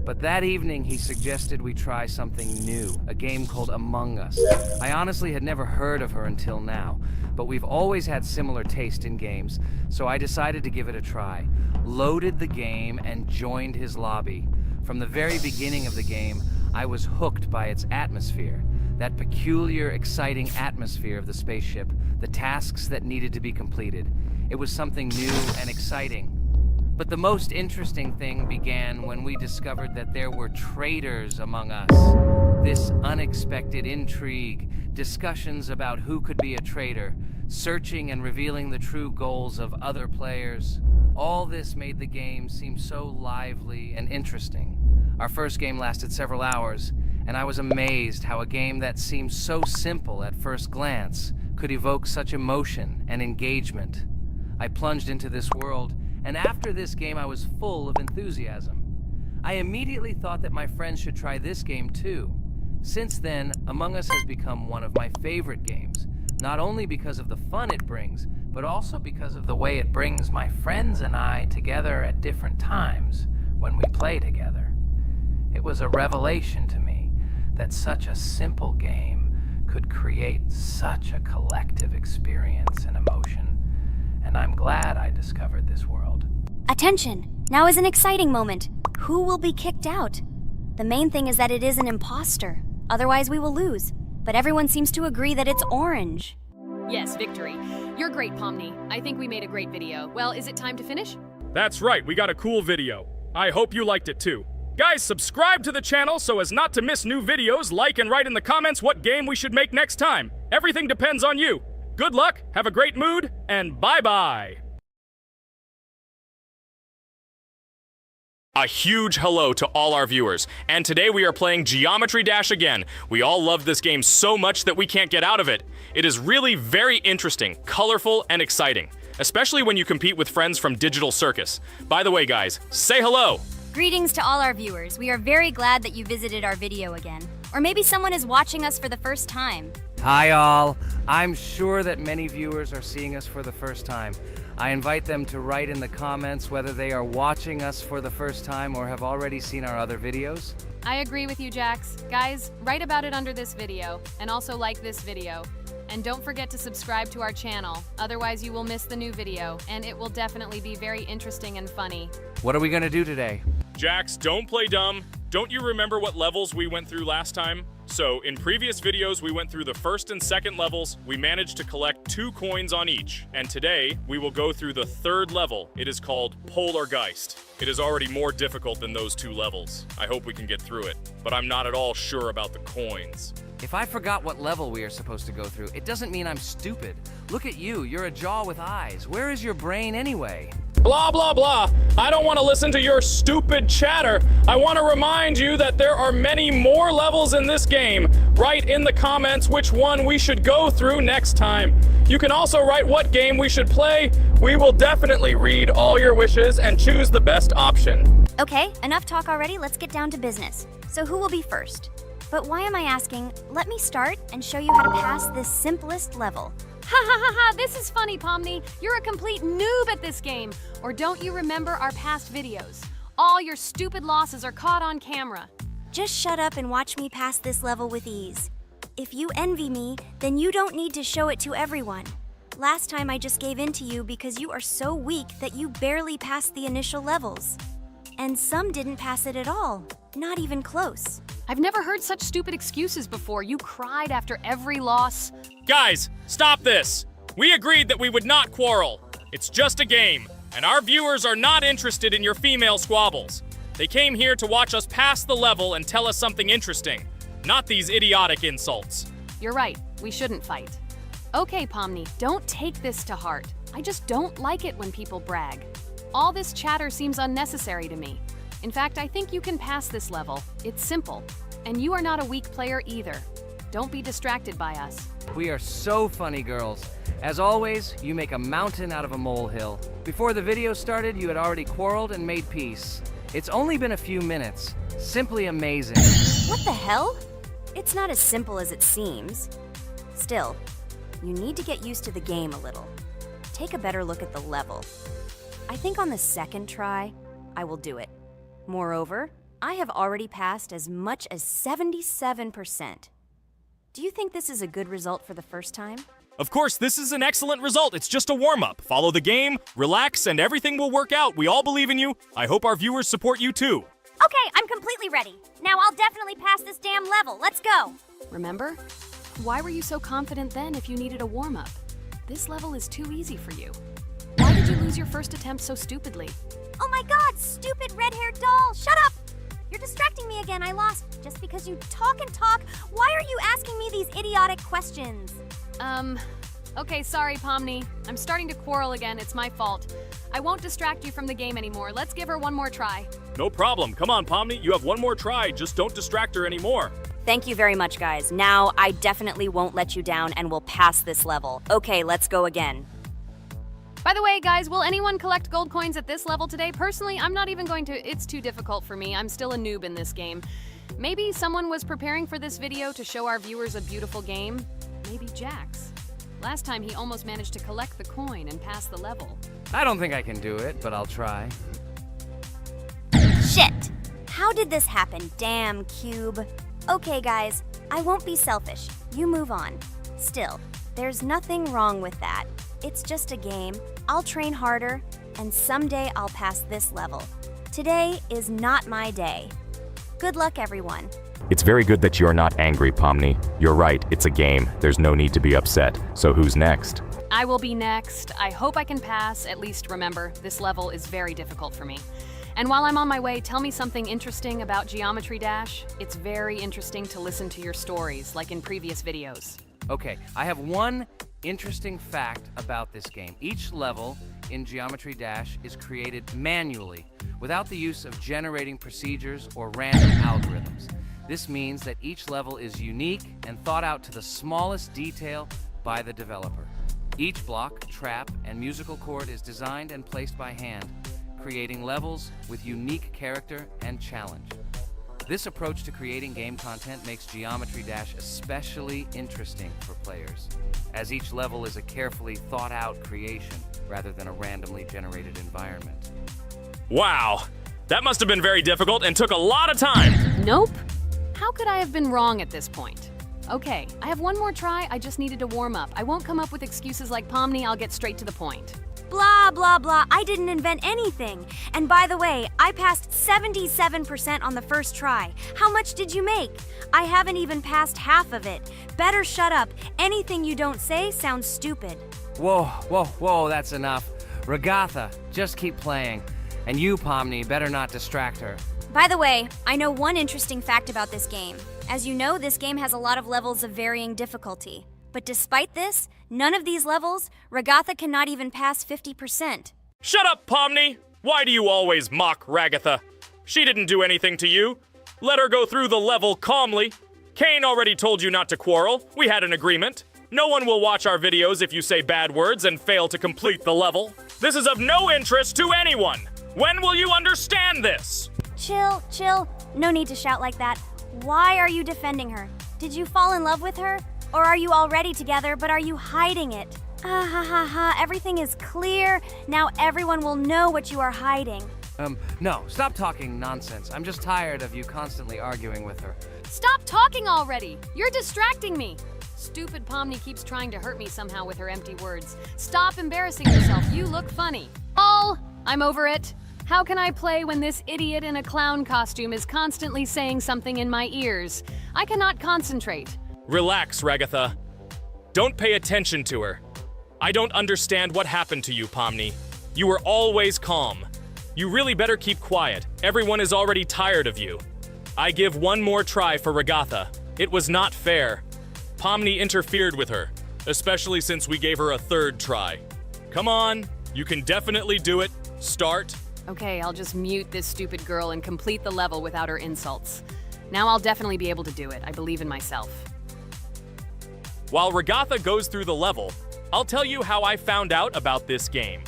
but that evening he suggested we try something new, a game called Among Us. I honestly had never heard of her until now, but we've always had similar taste in games, so I decided to give it a try. Loaded the game and joined his lobby. From the very beginning of the game, I was hooked by its atmosphere. That peculiar, exciting atmosphere of the spaceship, the tasks that needed to be completed. It was something new and exciting. But the most interesting thing began when we discovered that there were traitors among us. This unexpected intrigue, discussions about who could be a traitor, searching and revealing the true goals of other players. All this made the game seem so lively and interesting. Our first game lasted several hours, and I was amazed how a game that seemed so simple at first glance could evoke such emotion and engagement. I plunged into this world, and after this game I was full of enthusiasm. I immediately thought that my friends should try this game too. Since then, Among Us has become one of my favorite games, not only because of the fun it brings, but also because of the way it brings my friends and I together at different times when we play together. It was a revelation to me that such a simple game could create such a collective experience and emotion, and I'm glad I discovered this world. Attention! Now is an exciting moment. Who will be kicked out? The main thing is that it is an imposter. Otherwise, we will lose. But everyone seems to agree that it's orange. Yes, victory. You're great, Pomni. I think we made a great video. Well, is it time to finish? That's right, we got a cool video. I hope you liked it too. Guys, subscribe to the channel so as not to miss new videos, like and write in the comments what game we should make next time. Everything depends on you. Good luck, have a great mood, and bye-bye. A huge hello to all our viewers, and today we are playing Geometry Dash again. We all love this game so much that we can't get out of it. It is really very interesting, colorful, and exciting, especially when you compete with friends from Digital Circus. By the way, guys, say hello! Greetings to all our viewers. We are very glad that you visited our video again. Or maybe someone is watching us for the first time. Hi all! I'm sure that many viewers are seeing us for the first time. I invite them to write in the comments whether they are watching us for the first time or have already seen our other videos. I agree with you, Jax. Guys, write about it under this video, and also like this video. And don't forget to subscribe to our channel, otherwise you will miss the new video, and it will definitely be very interesting and funny. What are we gonna do today? Jax, don't play dumb. Don't you remember what levels we went through last time? So, in previous videos, we went through the first and second levels. We managed to collect 2 coins on each. And today, we will go through the third level. It is called Polargeist. It is already more difficult than those 2 levels. I hope we can get through it, but I'm not at all sure about the coins. If I forgot what level we are supposed to go through, it doesn't mean I'm stupid. Look at you, you're a jaw with eyes. Where is your brain anyway? Blah, blah, blah. I don't want to listen to your stupid chatter. I want to remind you that there are many more levels in this game. Write in the comments which one we should go through next time. You can also write what game we should play. We will definitely read all your wishes and choose the best option. Okay, enough talk already. Let's get down to business. So who will be first? But why am I asking? Let me start and show you how to pass this simplest level. Ha ha ha ha, this is funny, Pomni. You're a complete noob at this game. Or don't you remember our past videos? All your stupid losses are caught on camera. Just shut up and watch me pass this level with ease. If you envy me, then you don't need to show it to everyone. Last time I just gave in to you because you are so weak that you barely passed the initial levels. And some didn't pass it at all, not even close. I've never heard such stupid excuses before. You cried after every loss. Guys, stop this! We agreed that we would not quarrel. It's just a game, and our viewers are not interested in your female squabbles. They came here to watch us pass the level and tell us something interesting, not these idiotic insults. You're right, we shouldn't fight. Okay, Pomni, don't take this to heart. I just don't like it when people brag. All this chatter seems unnecessary to me. In fact, I think you can pass this level. It's simple. And you are not a weak player either. Don't be distracted by us. We are so funny, girls. As always, you make a mountain out of a molehill. Before the video started, you had already quarreled and made peace. It's only been a few minutes. Simply amazing. What the hell? It's not as simple as it seems. Still, you need to get used to the game a little. Take a better look at the level. I think on the second try, I will do it. Moreover, I have already passed as much as 77%. Do you think this is a good result for the first time? Of course, this is an excellent result. It's just a warm-up. Follow the game, relax, and everything will work out. We all believe in you. I hope our viewers support you too. Okay, I'm completely ready. Now I'll definitely pass this damn level. Let's go. Remember? Why were you so confident then if you needed a warm-up? This level is too easy for you. Why did you lose your first attempt so stupidly? Oh my god, stupid red-haired doll! Shut up! You're distracting me again. I lost. Just because you talk and talk, why are you asking me these idiotic questions? Okay, sorry, Pomni. I'm starting to quarrel again. It's my fault. I won't distract you from the game anymore. Let's give her one more try. No problem. Come on, Pomni. You have one more try. Just don't distract her anymore. Thank you very much, guys. Now, I definitely won't let you down and will pass this level. Okay, let's go again. By the way, guys, will anyone collect gold coins at this level today? Personally, I'm not even going to. It's too difficult for me. I'm still a noob in this game. Maybe someone was preparing for this video to show our viewers a beautiful game. Maybe Jax. Last time he almost managed to collect the coin and pass the level. I don't think I can do it, but I'll try. Shit! How did this happen? Damn, Cube. Okay, guys, I won't be selfish. You move on. Still, there's nothing wrong with that. It's just a game. I'll train harder, and someday I'll pass this level. Today is not my day. Good luck, everyone. It's very good that you're not angry, Pomni. You're right, it's a game. There's no need to be upset. So who's next? I will be next. I hope I can pass. At least remember, this level is very difficult for me. And while I'm on my way, tell me something interesting about Geometry Dash. It's very interesting to listen to your stories, like in previous videos. Okay, I have one interesting fact about this game. Each level in Geometry Dash is created manually, without the use of generating procedures or random algorithms. This means that each level is unique and thought out to the smallest detail by the developer. Each block, trap, and musical chord is designed and placed by hand, creating levels with unique character and challenge. This approach to creating game content makes Geometry Dash especially interesting for players, as each level is a carefully thought-out creation rather than a randomly generated environment. Wow, that must have been very difficult and took a lot of time. Nope. How could I have been wrong at this point? Okay, I have one more try. I just needed to warm up. I won't come up with excuses like Pomni. I'll get straight to the point. Blah, blah, blah. I didn't invent anything. And by the way, I passed 77% on the first try. How much did you make? I haven't even passed half of it. Better shut up. Anything you don't say sounds stupid. Whoa, whoa, whoa, that's enough. Ragatha, just keep playing. And you, Pomni, better not distract her. By the way, I know one interesting fact about this game. As you know, this game has a lot of levels of varying difficulty. But despite this, none of these levels, Ragatha cannot even pass 50%. Shut up, Pomni! Why do you always mock Ragatha? She didn't do anything to you. Let her go through the level calmly. Kane already told you not to quarrel. We had an agreement. No one will watch our videos if you say bad words and fail to complete the level. This is of no interest to anyone. When will you understand this? Chill, chill. No need to shout like that. Why are you defending her? Did you fall in love with her? Or are you already together, but are you hiding it? Ah ha ha ha, everything is clear. Now everyone will know what you are hiding. No, stop talking nonsense. I'm just tired of you constantly arguing with her. Stop talking already! You're distracting me! Stupid Pomni keeps trying to hurt me somehow with her empty words. Stop embarrassing yourself. You look funny. I'm over it. How can I play when this idiot in a clown costume is constantly saying something in my ears? I cannot concentrate. Relax, Ragatha. Don't pay attention to her. I don't understand what happened to you, Pomni. You were always calm. You really better keep quiet. Everyone is already tired of you. I give one more try for Ragatha. It was not fair. Pomni interfered with her, especially since we gave her a third try. Come on, you can definitely do it. Start. Okay, I'll just mute this stupid girl and complete the level without her insults. Now I'll definitely be able to do it. I believe in myself. While Ragatha goes through the level, I'll tell you how I found out about this game.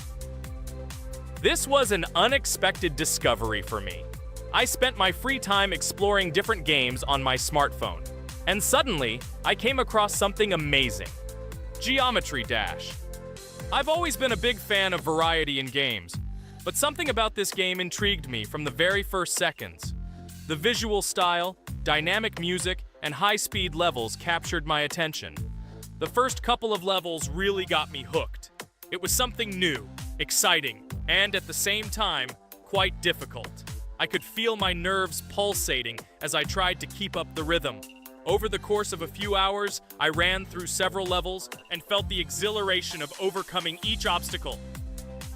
This was an unexpected discovery for me. I spent my free time exploring different games on my smartphone, and suddenly, I came across something amazing. Geometry Dash. I've always been a big fan of variety in games, but something about this game intrigued me from the very first seconds. The visual style, dynamic music, and high-speed levels captured my attention. The first couple of levels really got me hooked. It was something new, exciting, and at the same time, quite difficult. I could feel my nerves pulsating as I tried to keep up the rhythm. Over the course of a few hours, I ran through several levels and felt the exhilaration of overcoming each obstacle.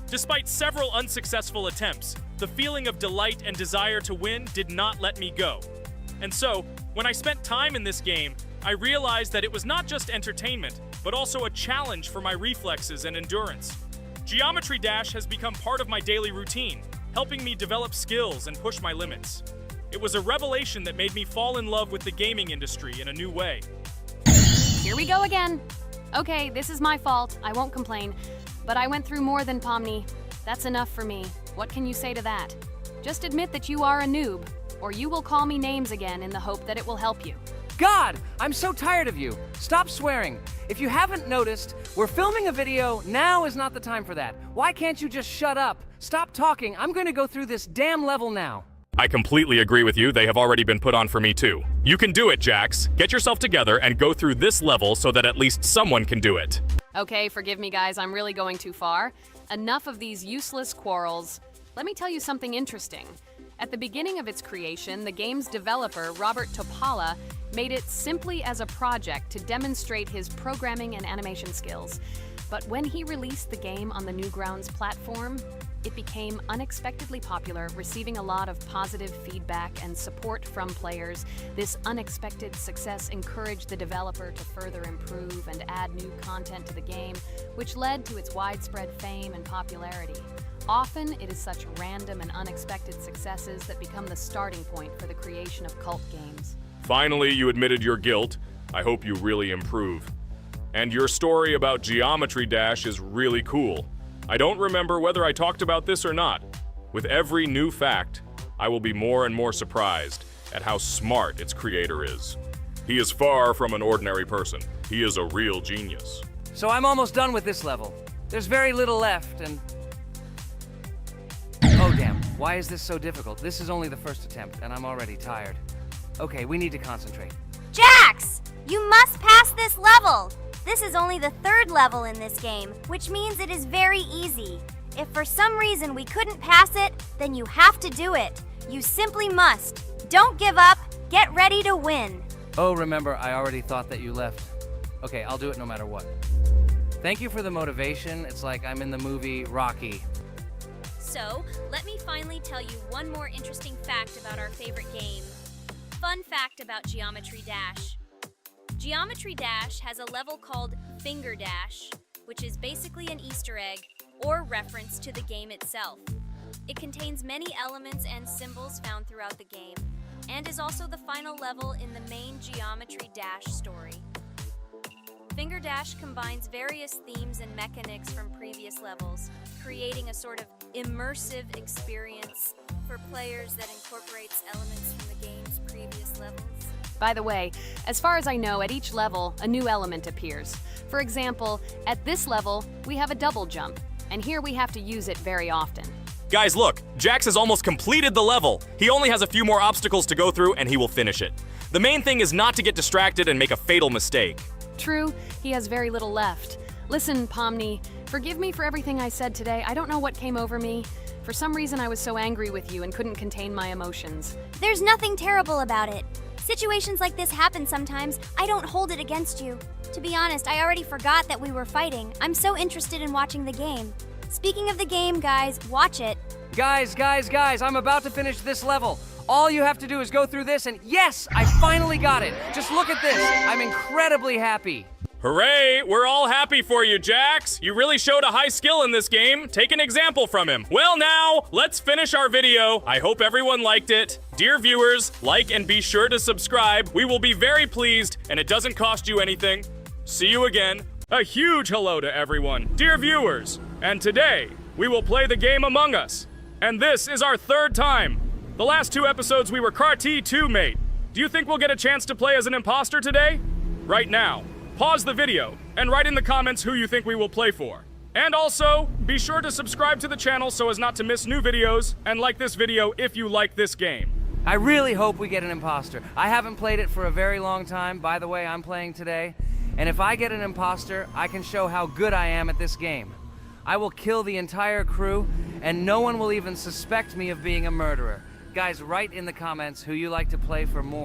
Despite several unsuccessful attempts, the feeling of delight and desire to win did not let me go. And so, when I spent time in this game, I realized that it was not just entertainment, but also a challenge for my reflexes and endurance. Geometry Dash has become part of my daily routine, helping me develop skills and push my limits. It was a revelation that made me fall in love with the gaming industry in a new way. Here we go again. Okay, this is my fault. I won't complain. But I went through more than Pomni. That's enough for me. What can you say to that? Just admit that you are a noob, or you will call me names again in the hope that it will help you. God, I'm so tired of you. Stop swearing. If you haven't noticed, we're filming a video. Now is not the time for that. Why can't you just shut up? Stop talking. I'm going to go through this damn level now. I completely agree with you. They have already been put on for me too. You can do it, Jax. Get yourself together and go through this level so that at least someone can do it. Okay, forgive me guys, I'm really going too far. Enough of these useless quarrels. Let me tell you something interesting. At the beginning of its creation, the game's developer, Robert Topala, made it simply as a project to demonstrate his programming and animation skills. But when he released the game on the Newgrounds platform, it became unexpectedly popular, receiving a lot of positive feedback and support from players. This unexpected success encouraged the developer to further improve and add new content to the game, which led to its widespread fame and popularity. Often, it is such random and unexpected successes that become the starting point for the creation of cult games. Finally, you admitted your guilt. I hope you really improve. And your story about Geometry Dash is really cool. I don't remember whether I talked about this or not. With every new fact, I will be more and more surprised at how smart its creator is. He is far from an ordinary person. He is a real genius. So I'm almost done with this level. There's very little left, and... Oh damn, why is this so difficult? This is only the first attempt, and I'm already tired. Okay, we need to concentrate. Jax! You must pass this level! This is only the third level in this game, which means it is very easy. If for some reason we couldn't pass it, then you have to do it. You simply must. Don't give up. Get ready to win. Oh, remember, I already thought that you left. Okay, I'll do it no matter what. Thank you for the motivation. It's like I'm in the movie Rocky. So, let me finally tell you one more interesting fact about our favorite game. Fun fact about Geometry Dash. Geometry Dash has a level called Finger Dash, which is basically an Easter egg or reference to the game itself. It contains many elements and symbols found throughout the game, and is also the final level in the main Geometry Dash story. Finger Dash combines various themes and mechanics from previous levels, creating a sort of immersive experience for players that incorporates elements from the game's previous levels. By the way, as far as I know, at each level, a new element appears. For example, at this level, we have a double jump, and here we have to use it very often. Guys, look, Jax has almost completed the level. He only has a few more obstacles to go through and he will finish it. The main thing is not to get distracted and make a fatal mistake. True, he has very little left. Listen, Pomni, forgive me for everything I said today. I don't know what came over me. For some reason, I was so angry with you and couldn't contain my emotions. There's nothing terrible about it. Situations like this happen sometimes. I don't hold it against you. To be honest, I already forgot that we were fighting. I'm so interested in watching the game. Speaking of the game, guys, watch it. Guys, I'm about to finish this level. All you have to do is go through this and yes, I finally got it. Just look at this. I'm incredibly happy. Hooray! We're all happy for you, Jax! You really showed a high skill in this game. Take an example from him. Well now, let's finish our video. I hope everyone liked it. Dear viewers, like and be sure to subscribe. We will be very pleased, and it doesn't cost you anything. See you again. A huge hello to everyone, dear viewers. And today, we will play the game Among Us. And this is our 3rd time. The last 2 episodes we were Carti 2 mate. Do you think we'll get a chance to play as an imposter today? Right now. Pause the video and write in the comments who you think we will play for. And also, be sure to subscribe to the channel so as not to miss new videos, and like this video if you like this game. I really hope we get an imposter. I haven't played it for a very long time. By the way, I'm playing today. And if I get an imposter, I can show how good I am at this game. I will kill the entire crew, and no one will even suspect me of being a murderer. Guys, write in the comments who you like to play for more.